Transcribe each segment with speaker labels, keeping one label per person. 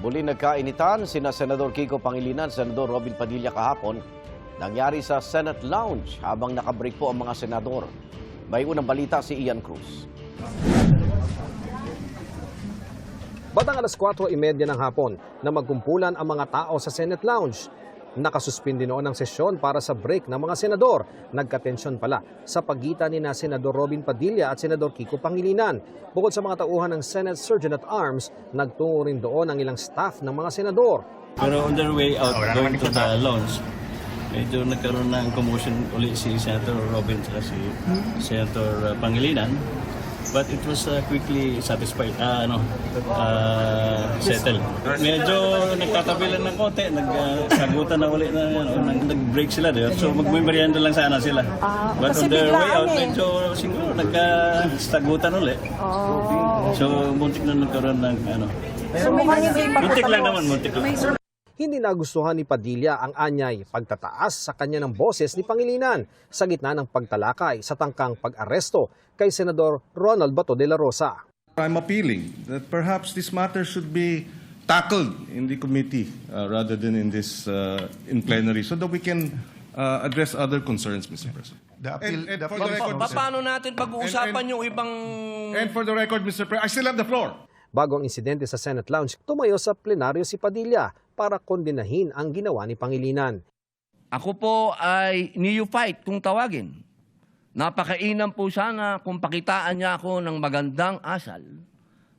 Speaker 1: Muli nagkainitan sina Senador Kiko Pangilinan, Senador Robin Padilla kahapon. Nangyari sa Senate Lounge habang nakabreak po ang mga senador. May unang balita si Ian Cruz.
Speaker 2: Batang alas 4:30 ng hapon na magkumpulan ang mga tao sa Senate Lounge. Nakasuspindi noon ang sesyon para sa break ng mga senador. Nagkatensyon pala sa pagitan ni na Senador Robin Padilla at Senador Kiko Pangilinan. Bukod sa mga tauhan ng Senate Sergeant at Arms, nagtungo rin doon ang ilang staff ng mga senador.
Speaker 3: Pero on their way out, going to the lounge, medyo nagkaroon ng commotion ulit si Senator Robin at si Senator Pangilinan. But it was quickly satisfied, settled. Medyo nagtatabilan ng konti, nagsagutan na ulit nag-break sila doon. So magmimerienda lang sana sila. But on their way out, medyo siguro nagsagutan ulit. So muntik na nagkaroon ng muntik lang naman, muntik lang.
Speaker 2: Hindi nagustuhan ni Padilla ang anyay pagtataas sa kanya ng boses ni Pangilinan sa gitna ng pagtalakay sa tangkang pag-aresto kay Senador Ronald Bato de la Rosa.
Speaker 4: I'm appealing that perhaps this matter should be tackled in the committee rather than in this in plenary so that we can address other concerns, Mr. President.
Speaker 5: Paano natin pag-uusapan yung ibang...
Speaker 4: And for the record, Mr. President, I still have the floor.
Speaker 2: Bago ang insidente sa Senate Lounge, tumayo sa plenaryo si Padilla para kondenahin ang ginawa ni Pangilinan.
Speaker 5: Ako po ay neophyte kung tawagin. Napakainam po sana kung pakitaan niya ako ng magandang asal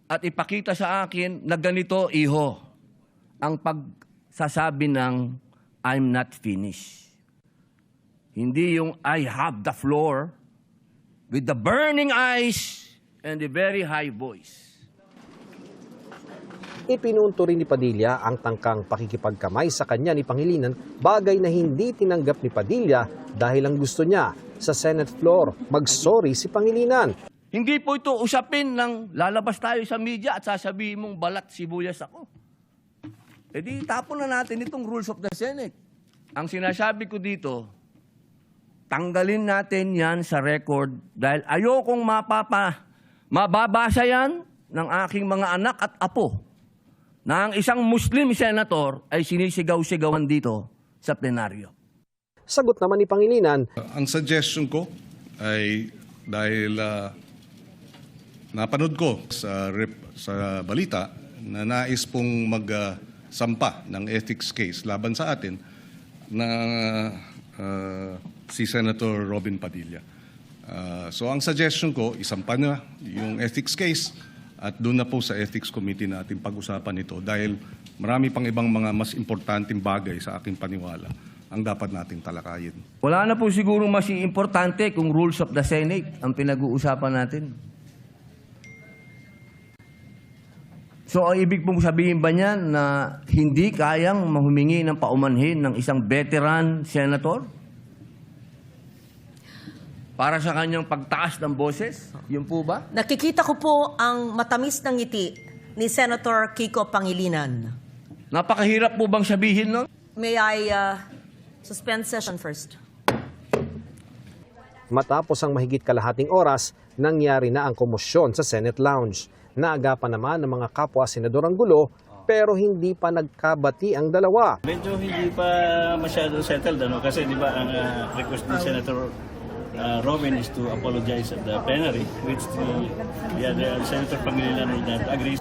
Speaker 5: at ipakita sa akin na ganito, iho, ang pagsasabi ng I'm not finished. Hindi yung I have the floor with the burning eyes and the very high voice.
Speaker 2: Ipinunto rin ni Padilla ang tangkang pakikipagkamay sa kanya ni Pangilinan, bagay na hindi tinanggap ni Padilla dahil ang gusto niya sa Senate floor mag-sorry si Pangilinan.
Speaker 5: Hindi po ito usapin ng lalabas tayo sa media at sasabihin mong balat sibuyas ako. E di tapon na natin itong rules of the Senate. Ang sinasabi ko dito, tanggalin natin yan sa record dahil ayokong mababasa yan ng aking mga anak at apo na ang isang Muslim senator ay sinisigaw-sigawan dito sa plenaryo.
Speaker 2: Sagot naman ni Pangilinan,
Speaker 4: Ang suggestion ko ay dahil napanood ko sa balita na nais pong magsampa ng ethics case laban sa atin na si Senator Robin Padilla. So ang suggestion ko, isampa na yung ethics case at doon na po sa Ethics Committee natin pag-usapan ito dahil marami pang ibang mga mas importanteng bagay sa aking paniwala ang dapat nating talakayin.
Speaker 5: Wala na po siguro mas importante kung rules of the Senate ang pinag-uusapan natin. So, ang ibig pong sabihin ba niyan na hindi kayang mahumingi ng paumanhin ng isang veteran senator? Para sa kanyang pagtaas ng boses? Yun po ba?
Speaker 6: Nakikita ko po ang matamis ng ngiti ni Senator Kiko Pangilinan.
Speaker 5: Napakahirap po bang sabihin nun?
Speaker 6: May I suspend session first?
Speaker 2: matapos ang mahigit kalahating oras, nangyari na ang komosyon sa Senate Lounge. Naagapan naman ng mga kapwa senador ang gulo, pero hindi pa nagkabati ang dalawa.
Speaker 3: Medyo hindi pa masyado settled, kasi di ba ang request ni Senator Robin is to apologize at the plenary, which the other Senator Pangilinan would not agree.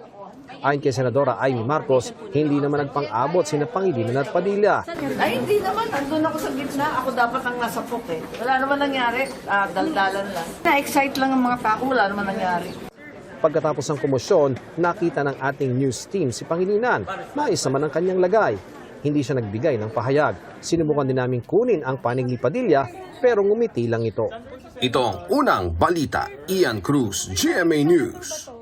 Speaker 2: Ayon kay Senadora Amy Marcos, hindi naman nagpang-abot sina Pangilinan at Padilla.
Speaker 7: Ay, hindi naman. Andun ako sa gitna. Ako dapat ang nasa pok eh. Wala naman nangyari. Daldalan lang. Na-excite lang ang mga tao. Wala naman nangyari.
Speaker 2: Pagkatapos ng komosyon, nakita ng ating news team si Pangilinan. Mais naman ang kanyang lagay. Hindi siya nagbigay ng pahayag. Sinubukan din namin kunin ang panig ni Padilla, pero ngumiti lang ito.
Speaker 8: Ito ang unang balita. Ian Cruz, GMA News.